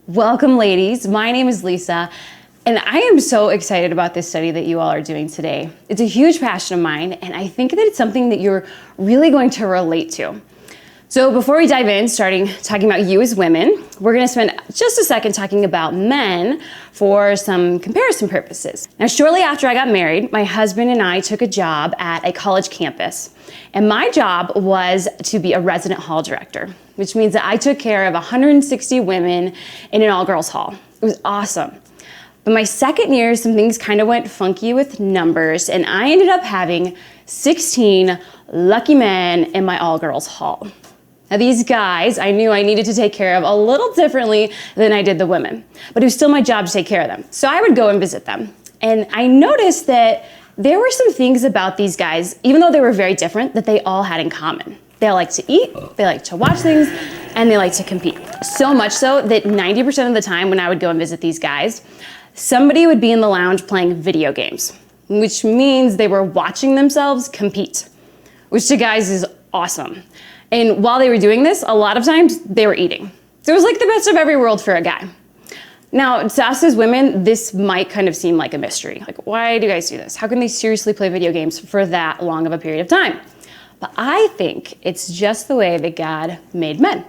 Welcome, ladies. My name is Lisa, and I am so excited about this study that you all are doing today. It's a huge passion of mine, and I think that it's something that you're really going to relate to. So before we dive in, talking about you as women, we're gonna spend just a second talking about men for some comparison purposes. Now, shortly after I got married, my husband and I took a job at a college campus. And my job was to be a resident hall director, which means that I took care of 160 women in an all-girls hall. It was awesome. But my second year, some things kind of went funky with numbers, and I ended up having 16 lucky men in my all-girls hall. Now these guys, I knew I needed to take care of a little differently than I did the women, but it was still my job to take care of them. So I would go and visit them. And I noticed that there were some things about these guys, even though they were very different, that they all had in common. They like to eat, they like to watch things, and they like to compete. So much so that 90% of the time when I would go and visit these guys, somebody would be in the lounge playing video games, which means they were watching themselves compete, which to guys is awesome. And while they were doing this, a lot of times they were eating. So it was like the best of every world for a guy. Now, to us as women, this might kind of seem like a mystery. Like, why do guys do this? How can they seriously play video games for that long of a period of time? But I think it's just the way that God made men.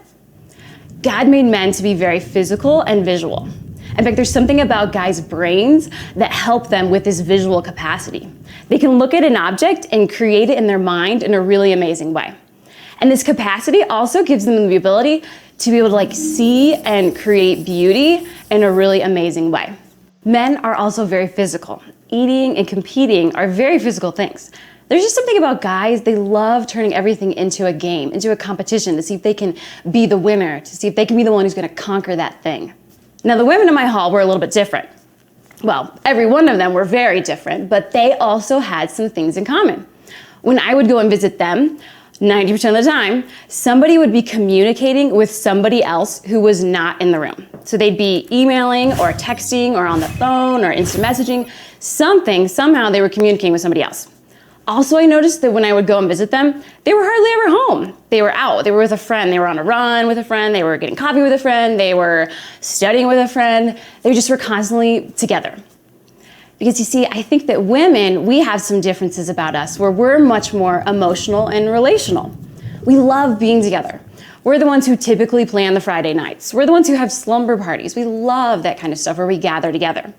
God made men to be very physical and visual. In fact, there's something about guys' brains that help them with this visual capacity. They can look at an object and create it in their mind in a really amazing way. And this capacity also gives them the ability to be able to see and create beauty in a really amazing way. Men are also very physical. Eating and competing are very physical things. There's just something about guys, they love turning everything into a game, into a competition to see if they can be the winner, to see if they can be the one who's gonna conquer that thing. Now the women in my hall were a little bit different. Well, every one of them were very different, but they also had some things in common. When I would go and visit them, 90% of the time, somebody would be communicating with somebody else who was not in the room. So they'd be emailing or texting or on the phone or instant messaging, somehow they were communicating with somebody else. Also, I noticed that when I would go and visit them, they were hardly ever home. They were out, they were with a friend, they were on a run with a friend, they were getting coffee with a friend, they were studying with a friend, they just were constantly together. Because you see, I think that women, we have some differences about us where we're much more emotional and relational. We love being together. We're the ones who typically plan the Friday nights. We're the ones who have slumber parties. We love that kind of stuff where we gather together.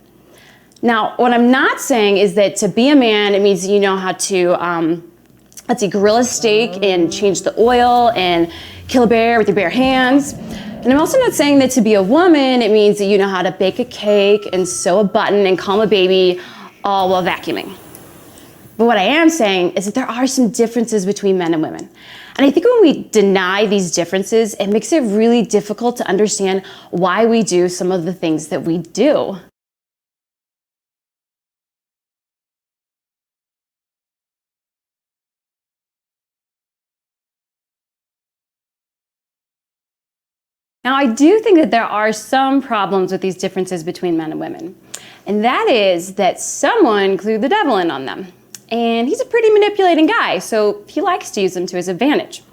Now, what I'm not saying is that to be a man, it means that you know how to, grill a steak and change the oil and kill a bear with your bare hands. And I'm also not saying that to be a woman, it means that you know how to bake a cake and sew a button and calm a baby all while vacuuming. But what I am saying is that there are some differences between men and women. And I think when we deny these differences, it makes it really difficult to understand why we do some of the things that we do. Now, I do think that there are some problems with these differences between men and women. And that is that someone clued the devil in on them. And he's a pretty manipulating guy, so he likes to use them to his advantage.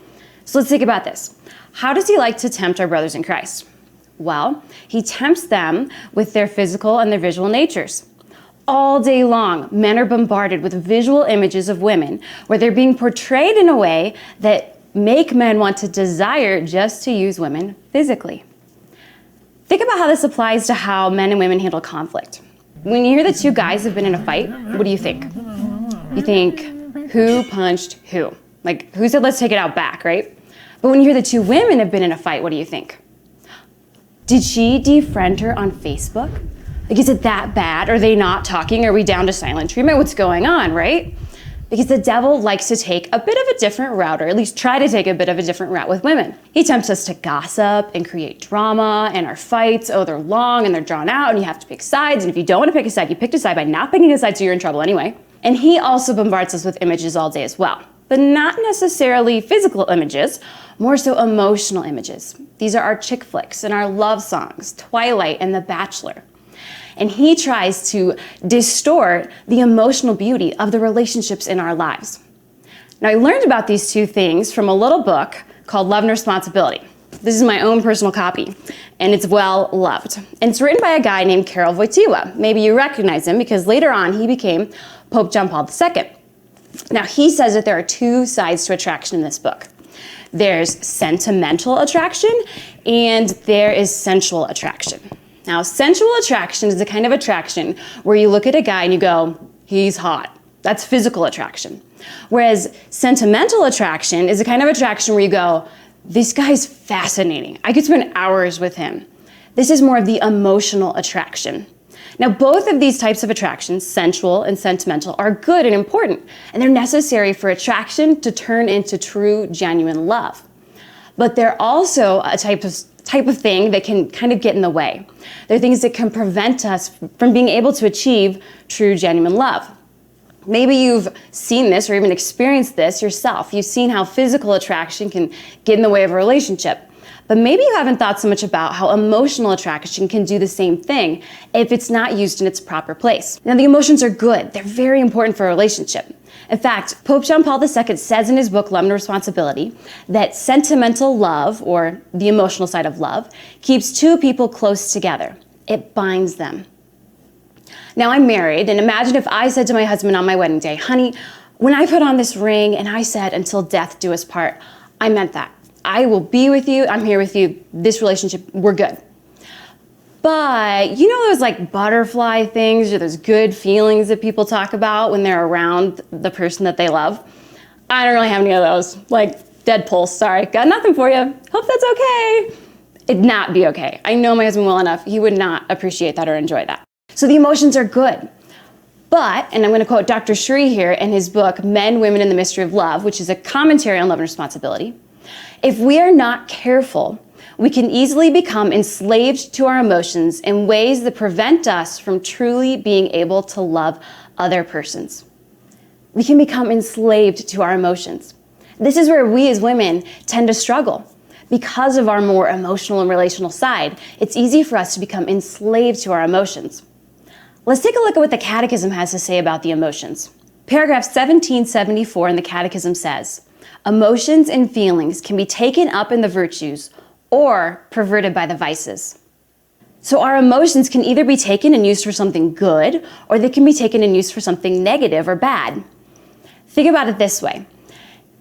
So let's think about this. How does he like to tempt our brothers in Christ? Well, he tempts them with their physical and their visual natures. All day long, men are bombarded with visual images of women where they're being portrayed in a way that make men want to desire just to use women physically. Think about how this applies to how men and women handle conflict. When you hear that two guys have been in a fight, what do you think? You think, who punched who? Like, who said let's take it out back, right? But when you hear that two women have been in a fight, what do you think? Did she defriend her on Facebook? Like, is it that bad? Are they not talking? Are we down to silent treatment? What's going on, right? Because the devil likes to take a bit of a different route, or at least try to take a bit of a different route with women. He tempts us to gossip and create drama, and our fights, they're long and they're drawn out and you have to pick sides. And if you don't want to pick a side, you picked a side by not picking a side, so you're in trouble anyway. And he also bombards us with images all day as well. But not necessarily physical images, more so emotional images. These are our chick flicks and our love songs, Twilight and The Bachelor. And he tries to distort the emotional beauty of the relationships in our lives. Now, I learned about these two things from a little book called Love and Responsibility. This is my own personal copy, and it's well loved. And it's written by a guy named Karol Wojtyła. Maybe you recognize him because later on he became Pope John Paul II. Now, he says that there are two sides to attraction in this book. There's sentimental attraction and there is sensual attraction. Now, sensual attraction is the kind of attraction where you look at a guy and you go, he's hot. That's physical attraction. Whereas sentimental attraction is the kind of attraction where you go, this guy's fascinating. I could spend hours with him. This is more of the emotional attraction. Now, both of these types of attractions, sensual and sentimental, are good and important, and they're necessary for attraction to turn into true, genuine love. But they're also a type of thing that can kind of get in the way. They're things that can prevent us from being able to achieve true, genuine love. Maybe you've seen this or even experienced this yourself. You've seen how physical attraction can get in the way of a relationship. But maybe you haven't thought so much about how emotional attraction can do the same thing if it's not used in its proper place. Now, the emotions are good. They're very important for a relationship. In fact, Pope John Paul II says in his book, Love and Responsibility, that sentimental love, or the emotional side of love, keeps two people close together. It binds them. Now, I'm married, and imagine if I said to my husband on my wedding day, honey, when I put on this ring and I said, until death do us part, I meant that. I will be with you, I'm here with you, this relationship, we're good. But you know those like butterfly things or those good feelings that people talk about when they're around the person that they love? I don't really have any of those. Like dead pulse, sorry, got nothing for you. Hope that's okay. It'd not be okay. I know my husband well enough, he would not appreciate that or enjoy that. So the emotions are good. But, and I'm going to quote Dr. Sri here in his book, Men, Women, and the Mystery of Love, which is a commentary on love and responsibility. If we are not careful, we can easily become enslaved to our emotions in ways that prevent us from truly being able to love other persons. We can become enslaved to our emotions. This is where we as women tend to struggle. Because of our more emotional and relational side, it's easy for us to become enslaved to our emotions. Let's take a look at what the Catechism has to say about the emotions. Paragraph 1774 in the Catechism says, emotions and feelings can be taken up in the virtues or perverted by the vices. So our emotions can either be taken and used for something good, or they can be taken and used for something negative or bad. Think about it this way.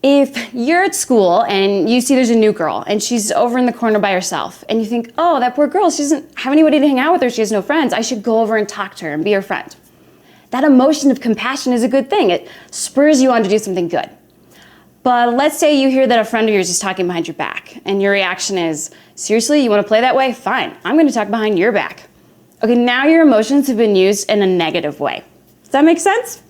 If you're at school and you see there's a new girl and she's over in the corner by herself and you think, oh, that poor girl, she doesn't have anybody to hang out with her, she has no friends, I should go over and talk to her and be her friend. That emotion of compassion is a good thing. It spurs you on to do something good. But let's say you hear that a friend of yours is talking behind your back and your reaction is, seriously, you want to play that way? Fine, I'm going to talk behind your back. Okay, now your emotions have been used in a negative way. Does that make sense?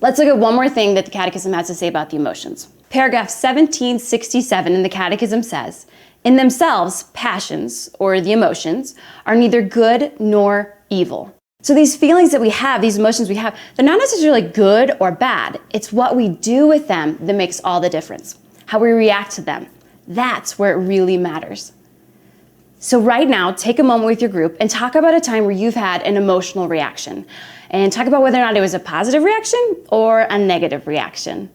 Let's look at one more thing that the Catechism has to say about the emotions. Paragraph 1767 in the Catechism says, in themselves, passions, or the emotions, are neither good nor evil. So these feelings that we have, these emotions we have, they're not necessarily good or bad. It's what we do with them that makes all the difference. How we react to them. That's where it really matters. So right now, take a moment with your group and talk about a time where you've had an emotional reaction. And talk about whether or not it was a positive reaction or a negative reaction.